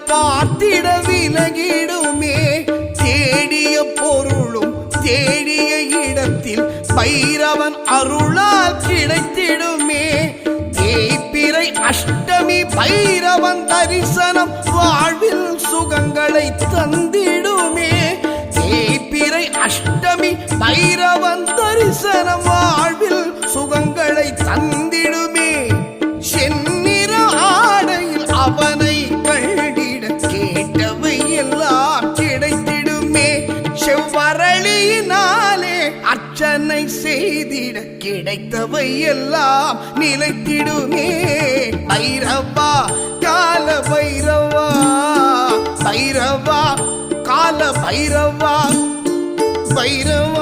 பார்த்திட விலகிடுமே. தேடிய பொருளும் தேடிய இடத்தில் பைரவன் அருளால் கிடைத்திடுமே. தேய்பிறை அஷ்டமி பைரவன் தரிசனம் வாழ்வில் சுகங்களை தந்திடுமே. தேய்பிறை அஷ்டமி பைரவன் தரிசனம் வாழ்வில் சுகங்களை தந்திடுமே. செந்நிற ஆடையில் அவனை கண்டிட கேட்டவை எல்லாம் கிடைத்திடுமே. செவ்வரளியினாலே அர்ச்சனை செய்திட கிடைத்தவை எல்லாம் நிலைத்திடுமே. பைரவா கால பைரவா, பைரவா கால பைரவா, பைரவா